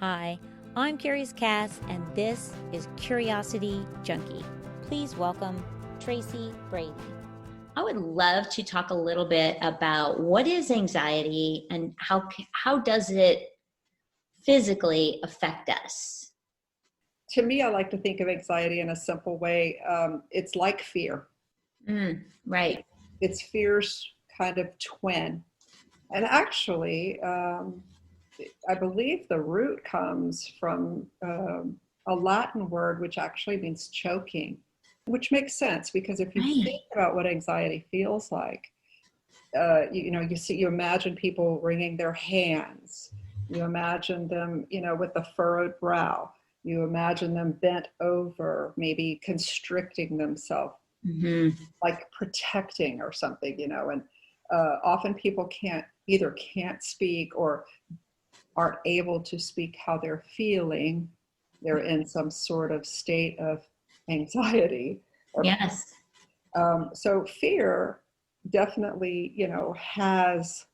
Hi, I'm Curious Cass, and this is Curiosity Junkie. Please welcome Tracy Brady. I would love to talk a little bit about what is anxiety and how does it physically affect us? To me, I like to think of anxiety in a simple way. It's like fear. Right. It's fear's kind of twin. And actually, I believe the root comes from a Latin word which actually means choking, which makes sense because if you Right. think about what anxiety feels like, you imagine people wringing their hands. You imagine them, with a furrowed brow. You imagine them bent over, maybe constricting themselves, like protecting or something, and often people can't speak or aren't able to speak how they're feeling. They're in some sort of state of anxiety. Yes. So fear definitely, has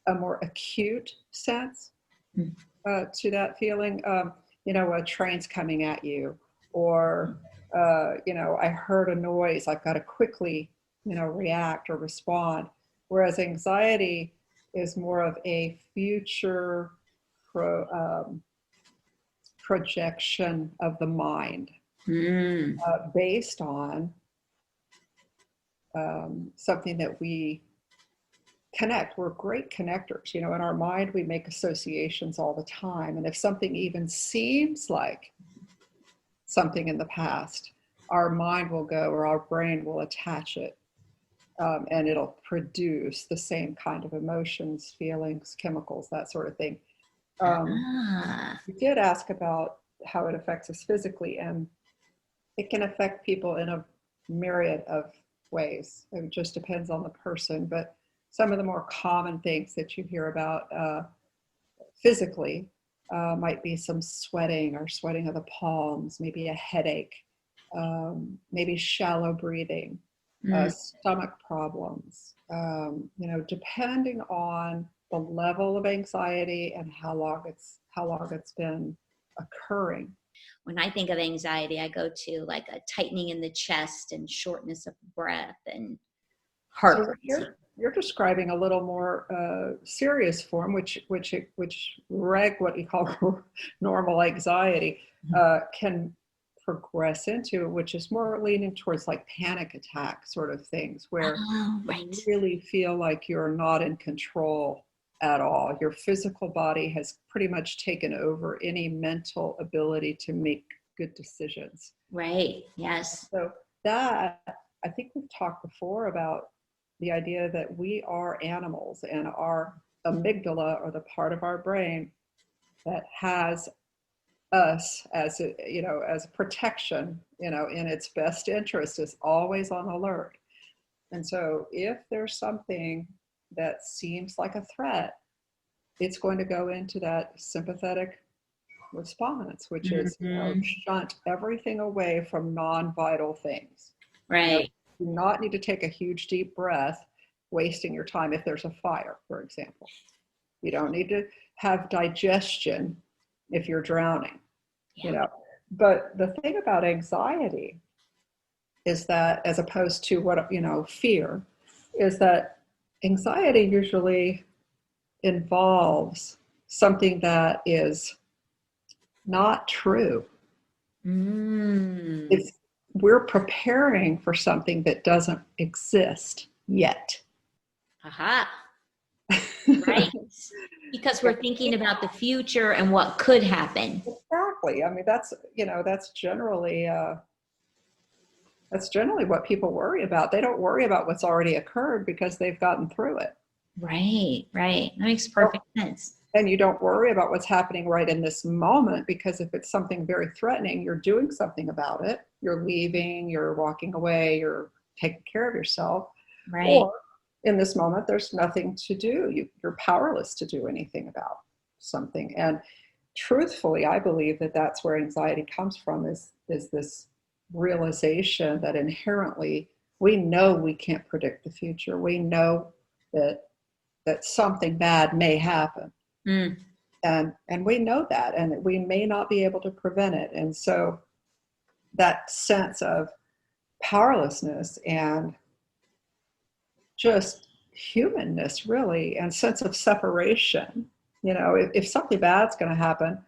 a more acute sense to that feeling. A train's coming at you, or I heard a noise. I've got to quickly, react or respond. Whereas anxiety is more of a future projection of the mind based on something that we connect. We're great connectors. In our mind, we make associations all the time. And if something even seems like something in the past, our mind will go, or our brain will attach it. And it'll produce the same kind of emotions, feelings, chemicals, that sort of thing. You did ask about how it affects us physically, and it can affect people in a myriad of ways. It just depends on the person, but some of the more common things that you hear about physically might be some sweating or sweating of the palms, maybe a headache, maybe shallow breathing, stomach problems, depending on the level of anxiety and how long it's been occurring. When I think of anxiety, I go to like a tightening in the chest and shortness of breath and heart So racing. you're describing a little more serious form, which what you call normal anxiety can progress into, which is more leaning towards like panic attack sort of things, where Right. you really feel like you're not in control at all. Your physical body has pretty much taken over any mental ability to make good decisions. Right. Yes. So that, I think we've talked before about the idea that we are animals, and our amygdala, or the part of our brain that has us as as protection, in its best interest, is always on alert. And so if there's something that seems like a threat, it's going to go into that sympathetic response, which is shunt everything away from non-vital things. Right. Do not need to take a huge deep breath, wasting your time if there's a fire, for example. You don't need to have digestion if you're drowning, But the thing about anxiety is that, as opposed to fear, is that anxiety usually involves something that is not true. We're preparing for something that doesn't exist yet. Aha. Right. Because we're thinking about the future and what could happen. Exactly. I mean, that's generally what people worry about. They don't worry about what's already occurred because they've gotten through it. Right. That makes perfect sense. And you don't worry about what's happening right in this moment, because if it's something very threatening, you're doing something about it. You're leaving, you're walking away, you're taking care of yourself. Right. Or in this moment, there's nothing to do. You're powerless to do anything about something. And truthfully, I believe that that's where anxiety comes from, is this realization that inherently we know we can't predict the future. We know that something bad may happen. And we know that, and we may not be able to prevent it. And so that sense of powerlessness and just humanness, really, and sense of separation. If something bad's going to happen,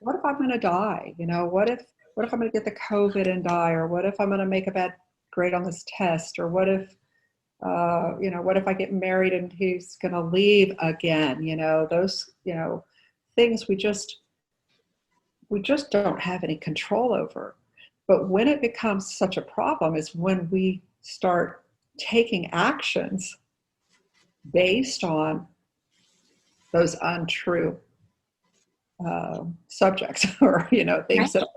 what if I'm going to die? What if I'm going to get the COVID and die? Or what if I'm going to make a bad grade on this test? Or what if what if I get married and he's going to leave again? Those things we just don't have any control over. But when it becomes such a problem is when we start taking actions based on those untrue subjects, or things that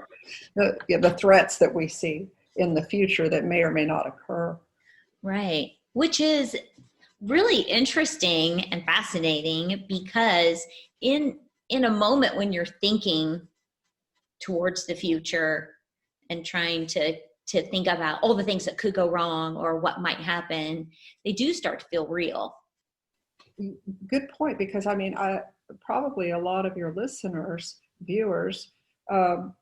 are the threats that we see in the future that may or may not occur. Right. Which is really interesting and fascinating, because in a moment when you're thinking towards the future and trying to think about all the things that could go wrong or what might happen, they do start to feel real. Good point, because probably a lot of your listeners, viewers, are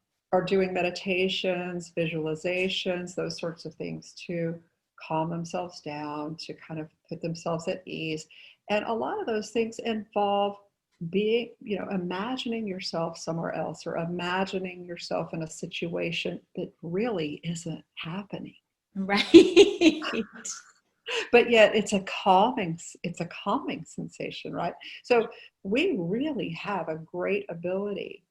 doing meditations, visualizations, those sorts of things to calm themselves down, to kind of put themselves at ease. And a lot of those things involve being, imagining yourself somewhere else, or imagining yourself in a situation that really isn't happening. Right. But yet it's a calming sensation, right? So we really have a great ability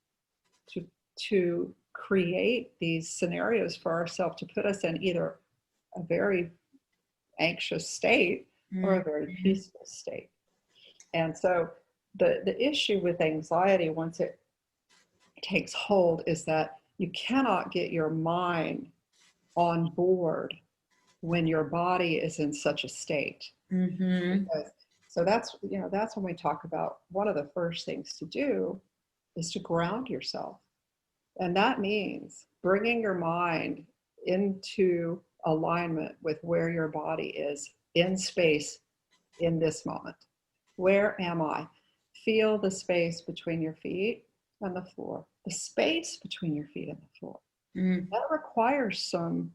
to create these scenarios for ourselves to put us in either a very anxious state or a very peaceful state. And so the issue with anxiety, once it takes hold, is that you cannot get your mind on board when your body is in such a state. So that's when we talk about one of the first things to do is to ground yourself. And that means bringing your mind into alignment with where your body is in space in this moment. Where am I? Feel the space between your feet and the floor. The space between your feet and the floor. That requires some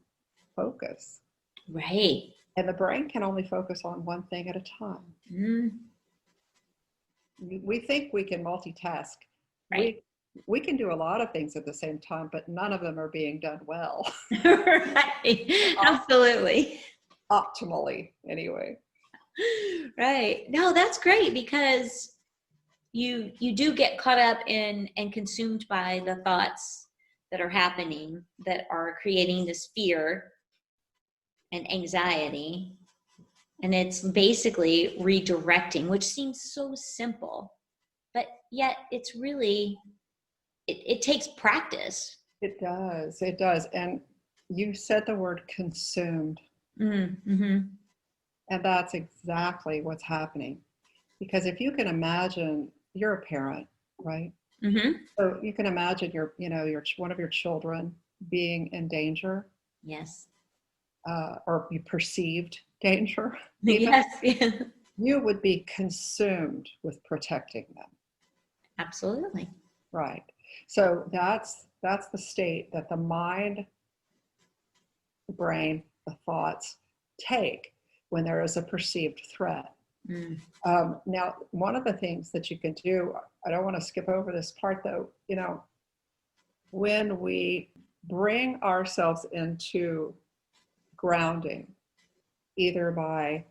focus. Right. And the brain can only focus on one thing at a time. We think we can multitask. Right. We can do a lot of things at the same time, but none of them are being done well. Right. Absolutely. Optimally, anyway. Right. No, that's great, because you do get caught up in and consumed by the thoughts that are happening, that are creating this fear and anxiety. And it's basically redirecting, which seems so simple, but yet it's really, it takes practice. It does. And you said the word consumed. Mm-hmm. And that's exactly what's happening. Because if you can imagine, you're a parent, right? So you can imagine your one of your children being in danger. Yes. Or you perceived danger. Yes. You would be consumed with protecting them. Absolutely. Right. So that's the state that the mind, the brain, the thoughts take when there is a perceived threat. Now, one of the things that you can do, I don't want to skip over this part though, when we bring ourselves into grounding, either by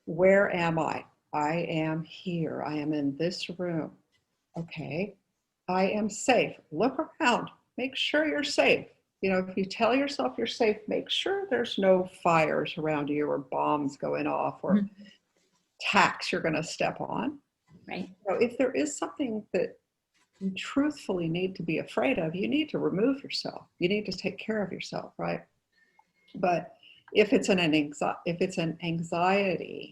where am I? I am here. I am in this room. Okay. I am safe. Look around. Make sure you're safe. If you tell yourself you're safe, make sure there's no fires around you or bombs going off or tacks you're going to step on. Right. If there is something that you truthfully need to be afraid of, you need to remove yourself. You need to take care of yourself, right? But if it's an anxiety,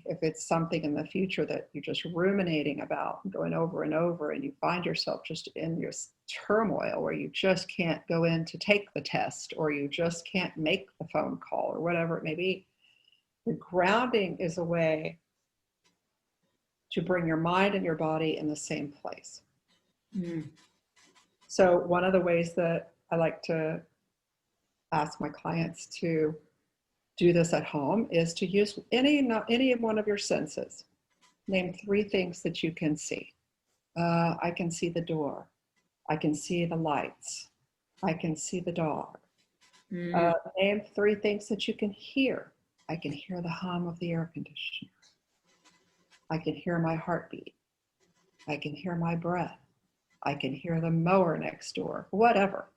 if it's something in the future that you're just ruminating about, going over and over, and you find yourself just in this turmoil where you just can't go in to take the test, or you just can't make the phone call, or whatever it may be, the grounding is a way to bring your mind and your body in the same place. Mm. So one of the ways that I like to ask my clients to do this at home is to use any one of your senses. Name 3 things that you can see. I can see the door. I can see the lights. I can see the dog. Name 3 things that you can hear. I can hear the hum of the air conditioner. I can hear my heartbeat. I can hear my breath. I can hear the mower next door, whatever.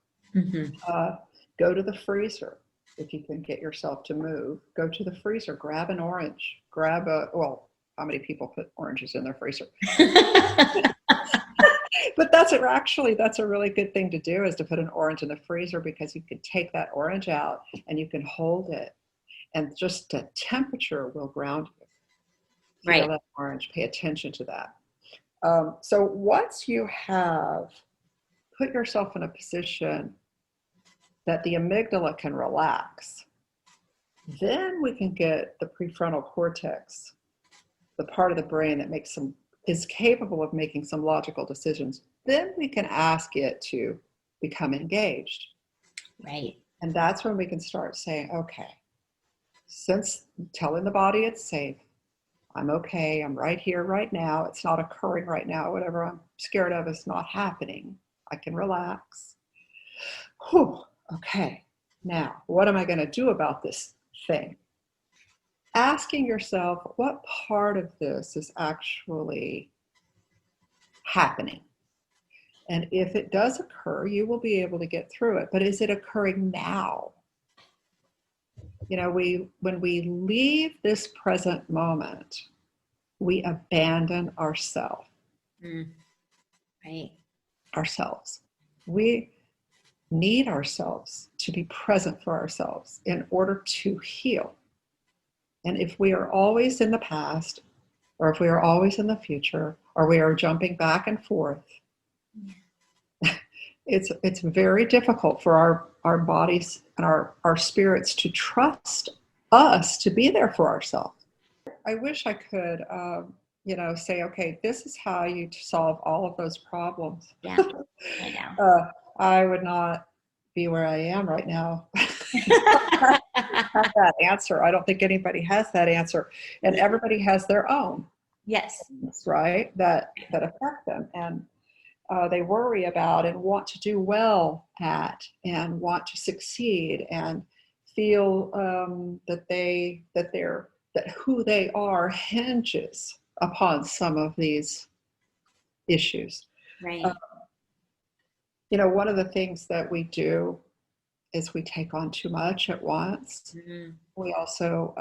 Go to the freezer. If you can get yourself to move, go to the freezer, grab an orange, well, how many people put oranges in their freezer? But that's a really good thing to do, is to put an orange in the freezer, because you can take that orange out and you can hold it, and just the temperature will ground you. Feel Right. that orange, pay attention to that. So once you have put yourself in a position that the amygdala can relax, then we can get the prefrontal cortex, the part of the brain that is capable of making some logical decisions. Then we can ask it to become engaged. Right. And that's when we can start saying, okay, since telling the body it's safe, I'm okay, I'm right here, right now, it's not occurring right now, whatever I'm scared of is not happening, I can relax. Whew, okay, now what am I going to do about this thing? Asking yourself, what part of this is actually happening? And if it does occur, you will be able to get through it. But is it occurring now? You know, when we leave this present moment, we abandon ourselves. Right. Ourselves. We need ourselves to be present for ourselves in order to heal. And if we are always in the past, or if we are always in the future, or we are jumping back and forth, it's very difficult for our bodies and our spirits to trust us to be there for ourselves. I wish I could, say, okay, this is how you solve all of those problems. Yeah, I know. I would not be where I am right now. Have that answer. I don't think anybody has that answer, and everybody has their own. Yes. Right, that affect them, and they worry about and want to do well at, and want to succeed, and feel that who they are hinges upon some of these issues. Right. One of the things that we do is we take on too much at once. We also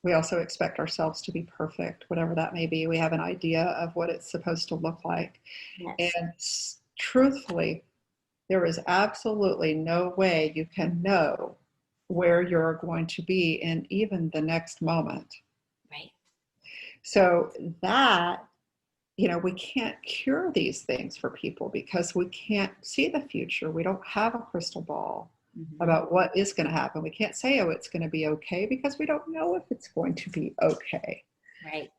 expect ourselves to be perfect, whatever that may be. We have an idea of what it's supposed to look like. Yes. And truthfully, there is absolutely no way you can know where you're going to be in even the next moment. Right. So that, we can't cure these things for people because we can't see the future. We don't have a crystal ball about what is going to happen. We can't say, oh, it's going to be okay, because we don't know if it's going to be okay. Right.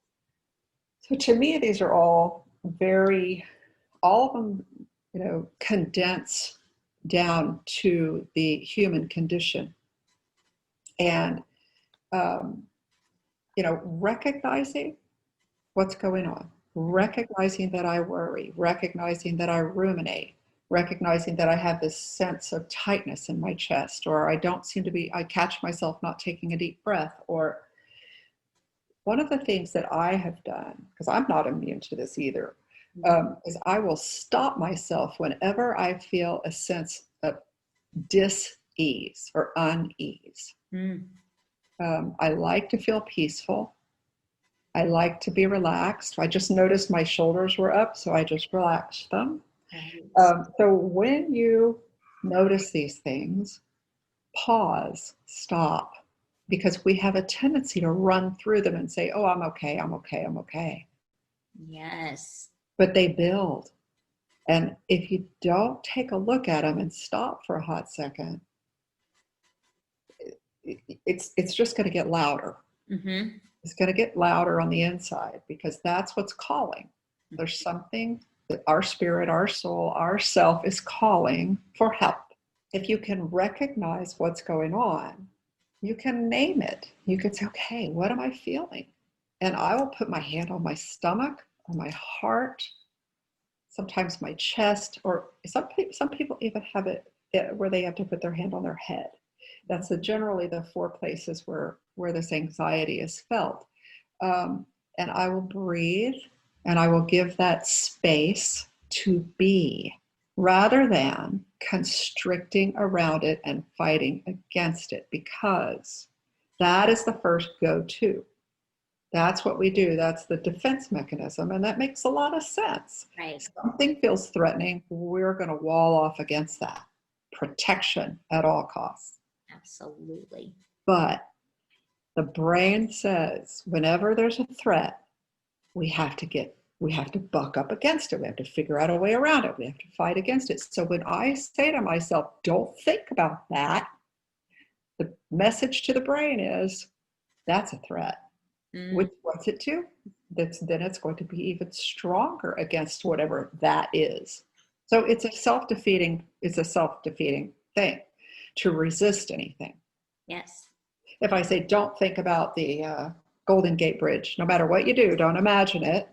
So to me, these are all of them, condense down to the human condition. And, recognizing what's going on, recognizing that I worry, recognizing that I ruminate, recognizing that I have this sense of tightness in my chest, or I catch myself not taking a deep breath. Or one of the things that I have done, because I'm not immune to this either, is I will stop myself whenever I feel a sense of dis-ease or unease. I like to feel peaceful. I like to be relaxed. I just noticed my shoulders were up, so I just relaxed them. So when you notice these things, pause, stop, because we have a tendency to run through them and say, oh, I'm okay, I'm okay, I'm okay. Yes. But they build. And if you don't take a look at them and stop for a hot second, it's just going to get louder. is going to get louder on the inside because that's what's calling. There's something that our spirit, our soul, our self is calling for help. If you can recognize what's going on, you can name it. You can say, okay, what am I feeling? And I will put my hand on my stomach, on my heart, sometimes my chest, or some people even have it where they have to put their hand on their head. That's generally the 4 places where this anxiety is felt. And I will breathe, and I will give that space to be, rather than constricting around it and fighting against it, because that is the first go-to. That's what we do. That's the defense mechanism, and that makes a lot of sense. Right. Something feels threatening, we're going to wall off against that. Protection at all costs. Absolutely. But the brain says whenever there's a threat, we have to buck up against it. We have to figure out a way around it. We have to fight against it. So when I say to myself, don't think about that, the message to the brain is, that's a threat. Which wants it to? Then it's going to be even stronger against whatever that is. So it's a self-defeating thing to resist anything. Yes. If I say, don't think about the Golden Gate Bridge, no matter what you do, don't imagine it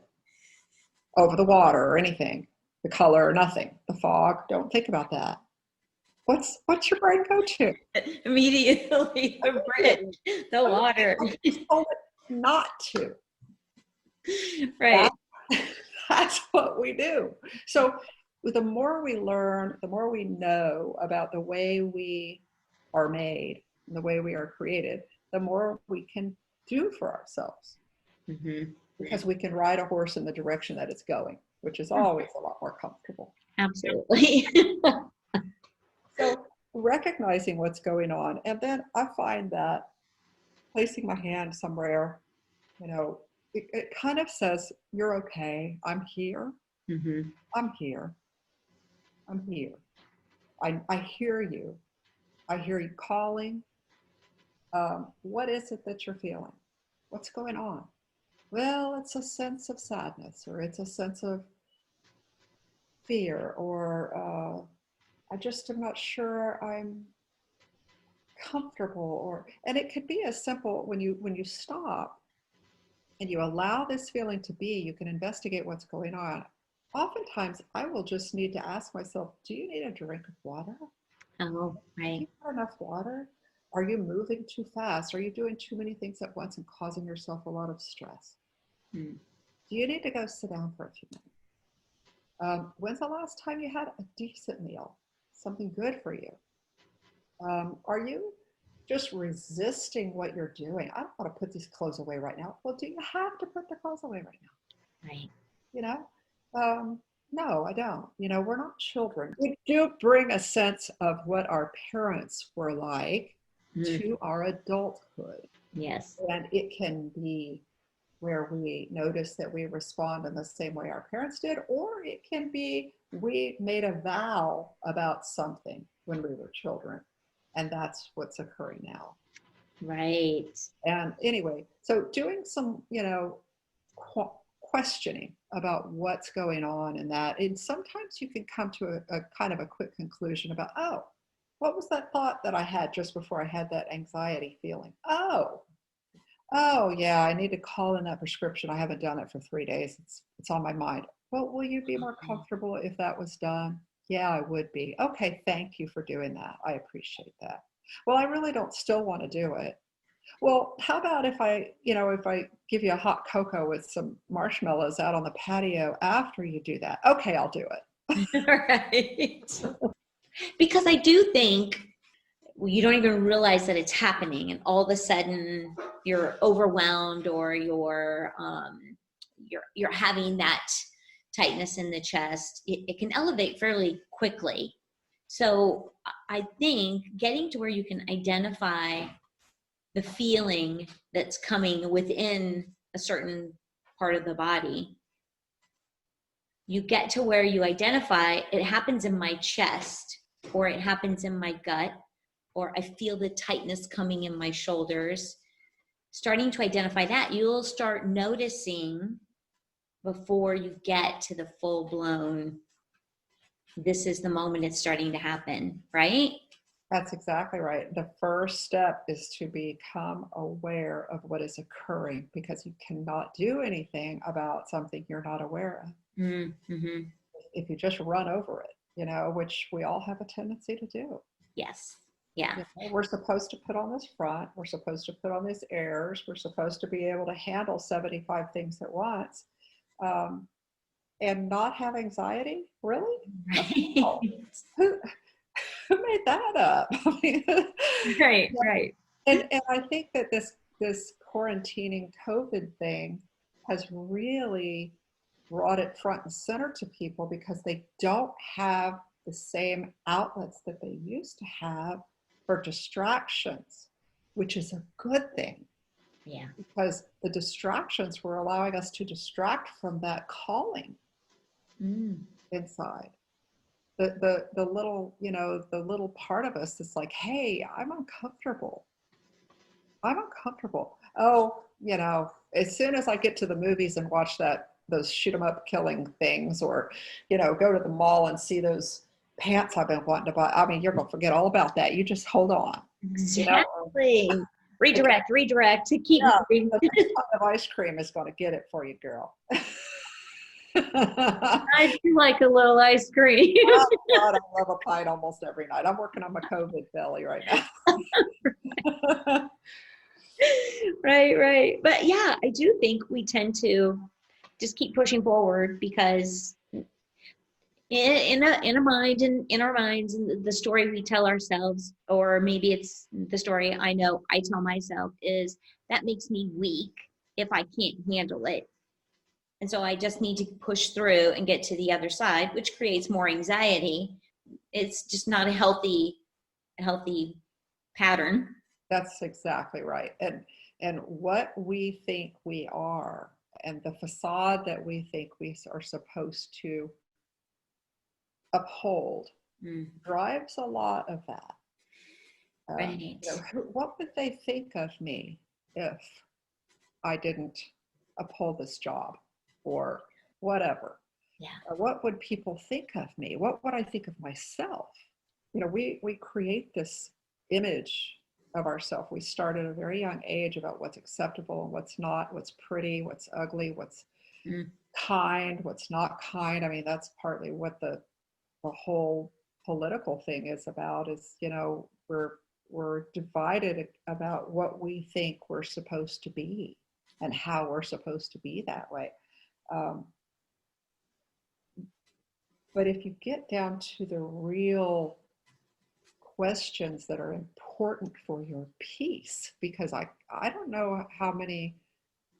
over the water or anything, the color, nothing, the fog, don't think about that. What's your brain go to? Immediately, the bridge, the water. Not to. Right. That's what we do. So the more we learn, the more we know about the way we are made, the way we are created, the more we can do for ourselves. Mm-hmm. Because we can ride a horse in the direction that it's going, which is always a lot more comfortable. Absolutely. So recognizing what's going on, and then I find that placing my hand somewhere, it kind of says, you're okay. I'm here. Mm-hmm. I'm here. I'm here. I hear you. I hear you calling. What is it that you're feeling? What's going on? Well, it's a sense of sadness, or it's a sense of fear, or I just am not sure I'm comfortable, and it could be as simple when you stop and you allow this feeling to be, you can investigate what's going on. Oftentimes I will just need to ask myself, do you need a drink of water? Oh, right. Do you have enough water? Are you moving too fast? Are you doing too many things at once and causing yourself a lot of stress? Do you need to go sit down for a few minutes? When's the last time you had a decent meal? Something good for you? Are you just resisting what you're doing? I don't want to put these clothes away right now. Well, do you have to put the clothes away right now? Right. No, I don't. We're not children. We do bring a sense of what our parents were like to our adulthood. Yes. And it can be where we notice that we respond in the same way our parents did, or it can be we made a vow about something when we were children, and that's what's occurring now. Right. And anyway, so doing some, questioning about what's going on in that, and sometimes you can come to a kind of a quick conclusion about, oh, what was that thought that I had just before I had that anxiety feeling? Oh, yeah, I need to call in that prescription. I haven't done it for 3 days. It's on my mind. Well, will you be more comfortable if that was done? Yeah, I would be. Okay, thank you for doing that. I appreciate that. Well, I really don't still want to do it. Well, how about if I give you a hot cocoa with some marshmallows out on the patio after you do that? Okay, I'll do it. Right. Because I do think you don't even realize that it's happening, and all of a sudden you're overwhelmed, or you're having that tightness in the chest. It can elevate fairly quickly. So I think getting to where you can identify the feeling that's coming within a certain part of the body, you get to where you identify it happens in my chest, or it happens in my gut, or I feel the tightness coming in my shoulders. starting to identify that, you'll start noticing before you get to the full blown, this is the moment it's starting to happen, right? That's exactly right. The first step is to become aware of what is occurring, because you cannot do anything about something you're not aware of. Mm-hmm. If you just run over it, which we all have a tendency to do. Yes. Yeah. We're supposed to put on this front. We're supposed to put on these airs. We're supposed to be able to handle 75 things at once, and not have anxiety. Really? Right. Who, who made that up? I mean, Right. Right. and I think that this quarantining COVID thing has really brought it front and center to people, because they don't have the same outlets that they used to have for distractions, which is a good thing. Yeah. Because the distractions were allowing us to distract from that calling inside. The little, the little part of us that's like, hey, I'm uncomfortable. Oh, as soon as I get to the movies and watch those shoot 'em up killing things, or, go to the mall and see those pants I've been wanting to buy. I mean, you're going to forget all about that. You just hold on. Exactly. Redirect to keep moving. The next pot of ice cream is going to get it for you, girl. I do like a little ice cream. Oh, God, I love a pint almost every night. I'm working on my COVID belly right now. Right. But yeah, I do think we tend to just keep pushing forward, because in our minds, and the story we tell ourselves, or maybe it's the story I know I tell myself, is that makes me weak if I can't handle it. And so I just need to push through and get to the other side, which creates more anxiety. It's just not a healthy pattern. That's exactly right. And what we think we are, and the facade that we think we are supposed to uphold, drives a lot of that. Right. What would they think of me if I didn't uphold this job, or whatever? Yeah. What would people think of me? What would I think of myself? We create this image of ourselves. We start at a very young age about what's acceptable and what's not, what's pretty, what's ugly, what's kind, what's not kind. I mean, that's partly what the whole political thing is about, is, we're divided about what we think we're supposed to be and how we're supposed to be that way. But if you get down to the real questions that are important for your peace, because I don't know how many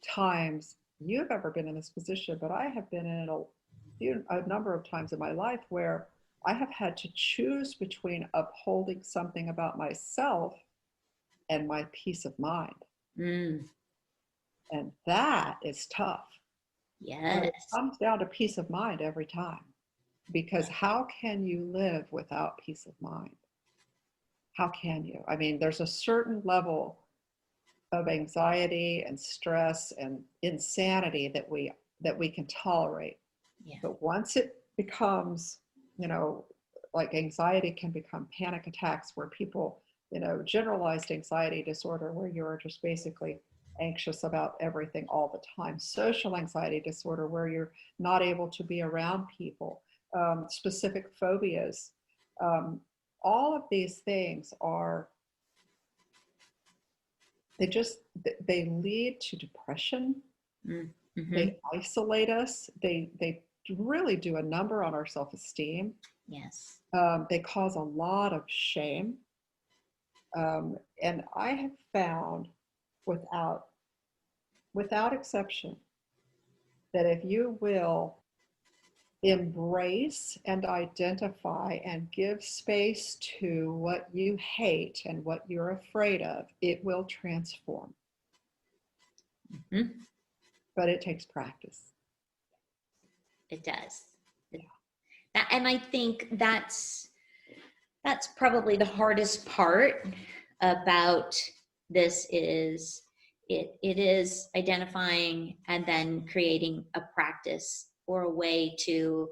times you've ever been in this position, but I have been in a number of times in my life where I have had to choose between upholding something about myself and my peace of mind. And that is tough. Yes. It comes down to peace of mind every time, because how can you live without peace of mind? How can you? I mean, there's a certain level of anxiety and stress and insanity that we can tolerate. Yeah. But once it becomes, like anxiety can become panic attacks, where people, generalized anxiety disorder, where you're just basically anxious about everything all the time. Social anxiety disorder, where you're not able to be around people. Specific phobias. All of these things they lead to depression. They isolate us. They really do a number on our self-esteem. Yes. They cause a lot of shame. And I have found, without exception, that if you will embrace and identify and give space to what you hate and what you're afraid of, it will transform. But it takes practice. It does. And I think that's probably the hardest part about this, is it is identifying and then creating a practice or a way to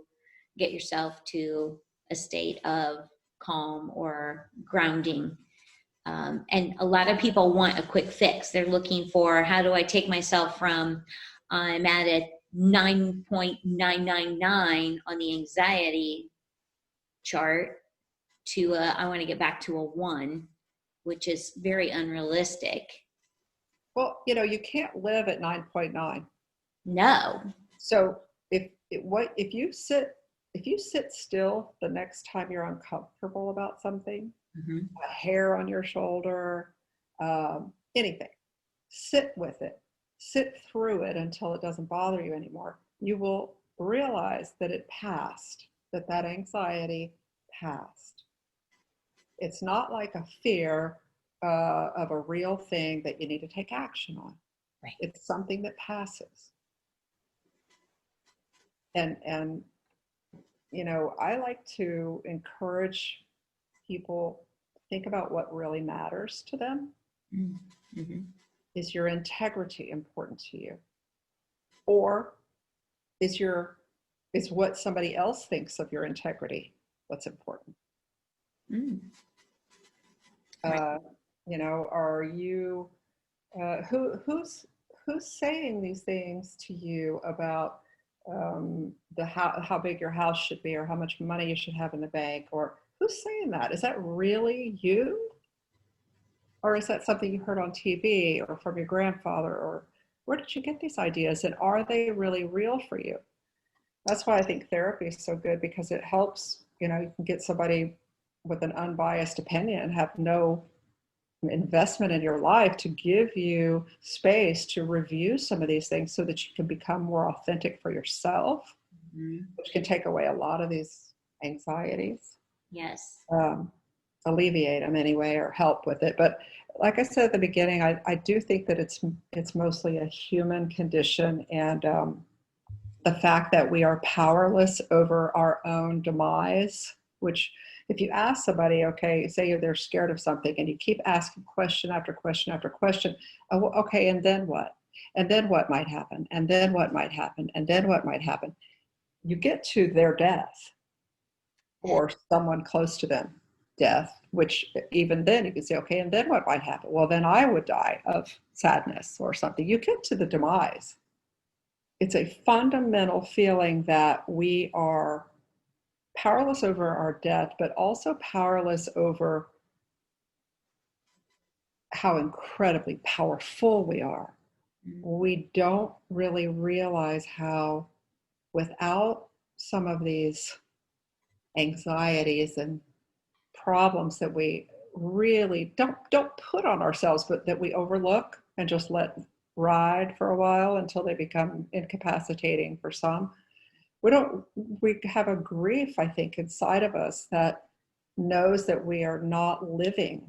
get yourself to a state of calm or grounding. And a lot of people want a quick fix. They're looking for, how do I take myself from, I'm at a 9.999 on the anxiety chart to I want to get back to a 1, which is very unrealistic. Well, you know, you can't live at 9.9. No. So if you sit still the next time you're uncomfortable about something, Mm-hmm. a hair on your shoulder, anything, sit with it, sit through it until it doesn't bother you anymore. You will realize that it passed, that anxiety passed. It's not like a fear of a real thing that you need to take action on. Right. It's something that passes. And you know, I like to encourage people to think about what really matters to them. Mm-hmm. Is your integrity important to you? Or is what somebody else thinks of your integrity what's important? Mm. Right. You know, are you who's saying these things to you about the how big your house should be or how much money you should have in the bank, or who's saying that? Is that really you? Or is that something you heard on TV or from your grandfather? Or where did you get these ideas? And are they really real for you? That's why I think therapy is so good, because it helps, you know, you can get somebody with an unbiased opinion and have no investment in your life to give you space to review some of these things so that you can become more authentic for yourself, Mm-hmm. which can take away a lot of these anxieties. Yes. Alleviate them anyway, or help with it. But like I said at the beginning, I do think that it's mostly a human condition, and the fact that we are powerless over our own demise. Which, if you ask somebody, okay, say they're scared of something, and you keep asking question after question after question, oh, okay, and then what? And then what might happen? And then what might happen? And then what might happen? You get to their death, or someone close to them death, which even then you could say, okay, and then what might happen? Well, then I would die of sadness or something. You get to the demise. It's a fundamental feeling that we are powerless over our death, but also powerless over how incredibly powerful we are. We don't really realize how, without some of these anxieties and problems that we really don't put on ourselves, but that we overlook and just let ride for a while until they become incapacitating for some. We have a grief, I think, inside of us that knows that we are not living,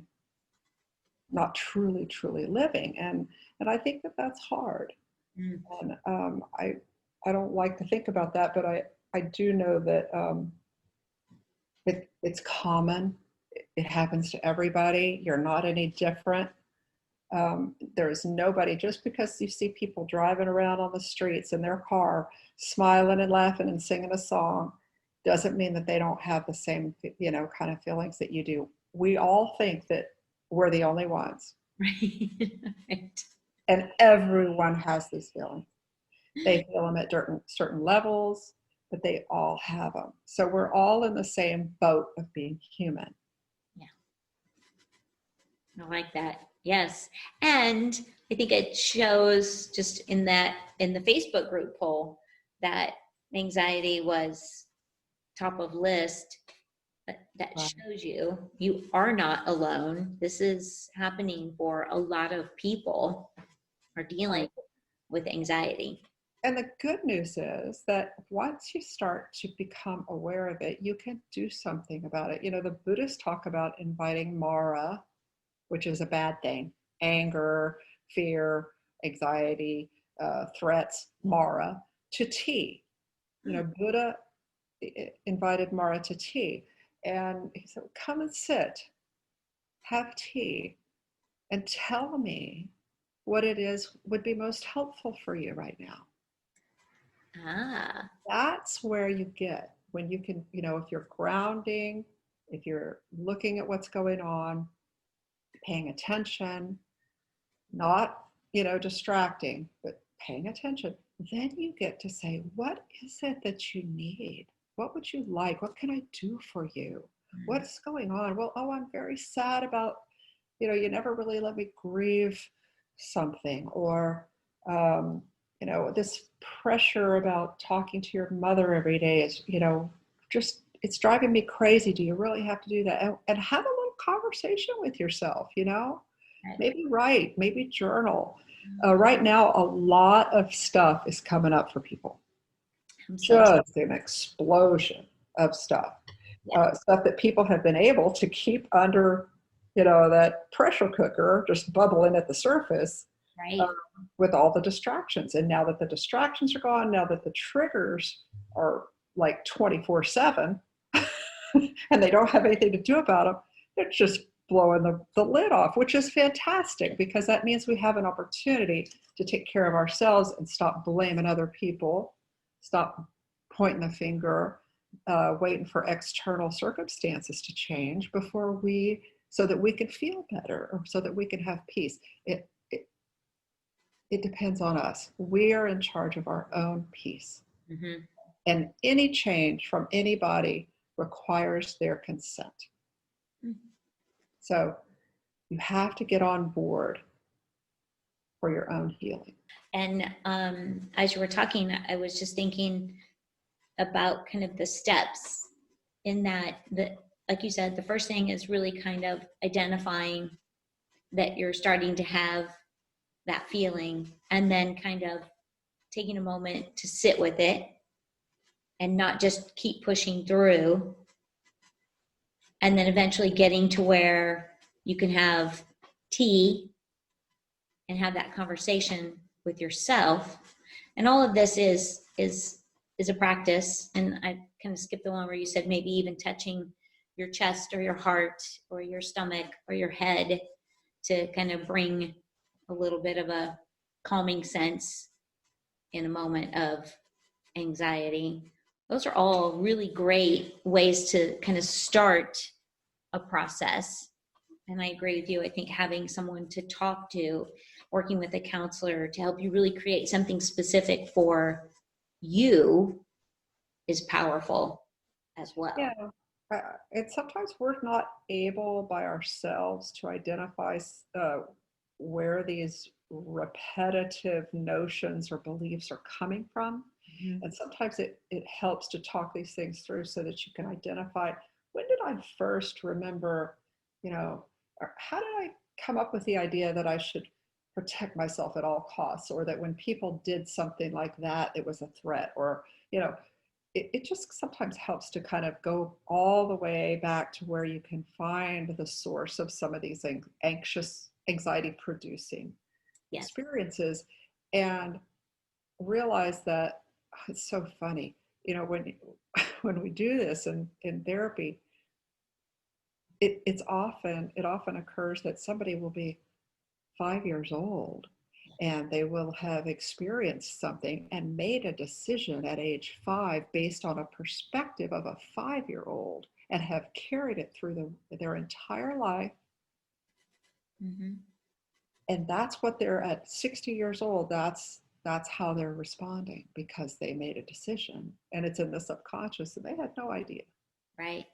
not truly living, and I think that that's hard. Mm. And I don't like to think about that, but I do know that it's common. It happens to everybody. You're not any different. There's nobody, just because you see people driving around on the streets in their car, smiling and laughing and singing a song, doesn't mean that they don't have the same, you know, kind of feelings that you do. We all think that we're the only ones. Right. Right. And everyone has these feelings. They feel them at certain levels, but they all have them. So we're all in the same boat of being human. Yeah. I like that. Yes. And I think it shows just in the Facebook group poll that anxiety was top of list. That Right. shows you are not alone. This is happening for a lot of people are dealing with anxiety. And the good news is that once you start to become aware of it, you can do something about it. You know, the Buddhists talk about inviting Mara, which is a bad thing, anger, fear, anxiety, threats, Mara, to tea. You know, Buddha invited Mara to tea. And he said, come and sit, have tea, and tell me what it is would be most helpful for you right now. Ah, That's where you get when you can, if you're grounding, if you're looking at what's going on, paying attention, not, distracting, but paying attention, then you get to say, what is it that you need? What would you like? What can I do for you? What's going on? Well, oh, I'm very sad about, you never really let me grieve something, or, this pressure about talking to your mother every day is, just, it's driving me crazy. Do you really have to do that? And have a little conversation with yourself, right. maybe write, maybe journal. Right now, a lot of stuff is coming up for people. Just an explosion of stuff. Yeah. Stuff that people have been able to keep under, that pressure cooker, just bubbling at the surface, Right. with all the distractions. And now that the distractions are gone, now that the triggers are like 24/7, and they don't have anything to do about them, they're just blowing the lid off, which is fantastic, because that means we have an opportunity to take care of ourselves and stop blaming other people, stop pointing the finger, waiting for external circumstances to change so that we can feel better, or so that we can have peace. It depends on us. We are in charge of our own peace. Mm-hmm. And any change from anybody requires their consent. Mm-hmm. So you have to get on board for your own healing. And as you were talking, I was just thinking about kind of the steps in that, like you said, the first thing is really kind of identifying that you're starting to have that feeling, and then kind of taking a moment to sit with it and not just keep pushing through, and then eventually getting to where you can have tea and have that conversation with yourself. And all of this is a practice. And I kind of skipped the one where you said maybe even touching your chest or your heart or your stomach or your head to kind of bring a little bit of a calming sense in a moment of anxiety. Those are all really great ways to kind of start a process. And I agree with you. I think having someone to talk to, working with a counselor to help you really create something specific for you is powerful as well. Yeah. And sometimes we're not able by ourselves to identify where these repetitive notions or beliefs are coming from. Mm-hmm. And sometimes it helps to talk these things through so that you can identify, when did I first remember, or how did I come up with the idea that I should protect myself at all costs, or that when people did something like that, it was a threat, or, it just sometimes helps to kind of go all the way back to where you can find the source of some of these anxiety producing experiences, and realize that it's so funny. When we do this in therapy, it often occurs that somebody will be 5 years old, and they will have experienced something and made a decision at age 5 based on a perspective of a 5-year-old, and have carried it through their entire life. Mm-hmm. And that's what they're at 60 years old. That's how they're responding, because they made a decision, and it's in the subconscious, and they had no idea. Right.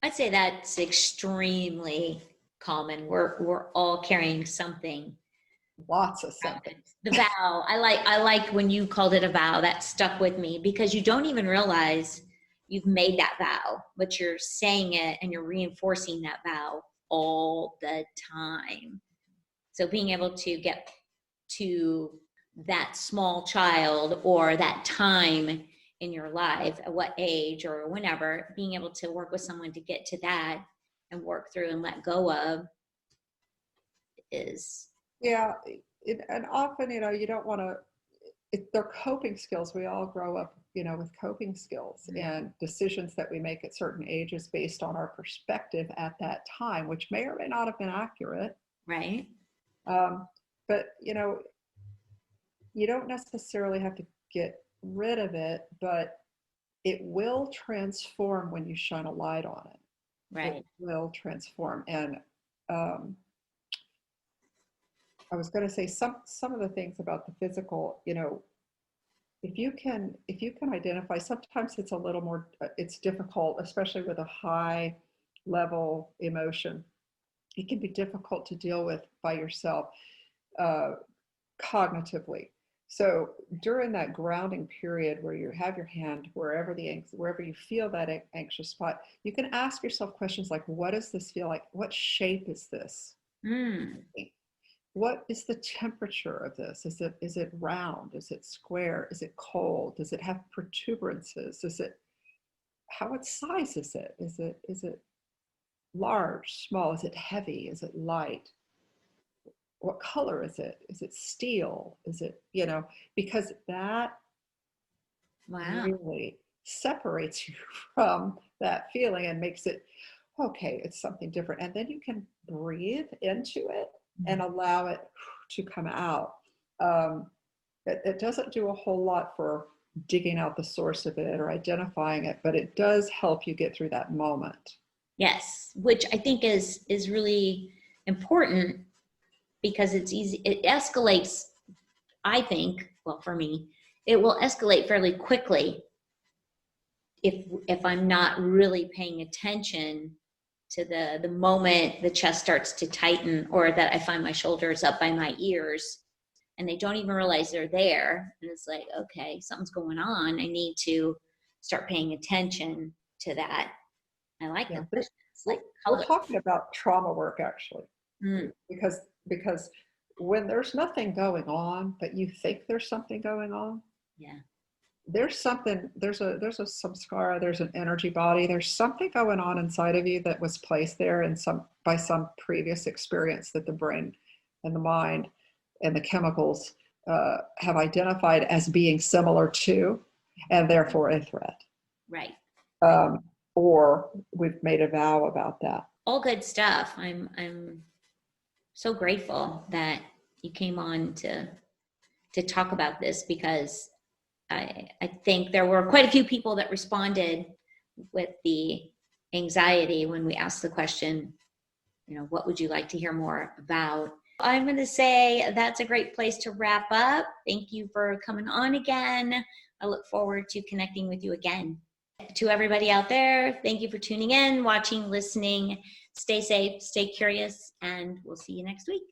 I'd say that's extremely common. We're all carrying something. Lots of something. The vow. I like when you called it a vow. That stuck with me, because you don't even realize you've made that vow, but you're saying it and you're reinforcing that vow all the time. So being able to get to that small child, or that time in your life, at what age or whenever, being able to work with someone to get to that and work through and let go of is. Yeah. And often, you don't want to, they're coping skills. We all grow up, with coping skills, mm-hmm. and decisions that we make at certain ages based on our perspective at that time, which may or may not have been accurate. Right. But, you don't necessarily have to get rid of it, but it will transform when you shine a light on it. Right. It will transform. And I was going to say some of the things about the physical, if you can identify, sometimes it's a little more, it's difficult, especially with a high level emotion. It can be difficult to deal with by yourself cognitively. So during that grounding period where you have your hand wherever you feel that anxious spot, you can ask yourself questions like, what does this feel like? What shape is this? What is the temperature of this? Is it round? Is it square? Is it cold? Does it have protuberances? What size is it? Is it large, small? Is it heavy? Is it light? What color is it? Is it steel? Is it, because that really separates you from that feeling and makes it, okay, it's something different. And then you can breathe into it and allow it to come out. It doesn't do a whole lot for digging out the source of it or identifying it, but it does help you get through that moment. Yes, which I think is really important, because it's easy. It escalates, I think, well, for me, it will escalate fairly quickly if I'm not really paying attention to the moment the chest starts to tighten, or that I find my shoulders up by my ears and they don't even realize they're there. And it's like, okay, something's going on. I need to start paying attention to that. I like that. It's like we're talking about trauma work, actually, because when there's nothing going on, but you think there's something going on, there's something, there's a samskara, there's an energy body, there's something going on inside of you that was placed there by some previous experience that the brain and the mind and the chemicals have identified as being similar to, and therefore a threat. Right. Or we've made a vow about that. All good stuff. I'm so grateful that you came on to talk about this, because I think there were quite a few people that responded with the anxiety when we asked the question, what would you like to hear more about? I'm going to say that's a great place to wrap up. Thank you for coming on again. I look forward to connecting with you again. To everybody out there, thank you for tuning in, watching, listening. Stay safe, stay curious, and we'll see you next week.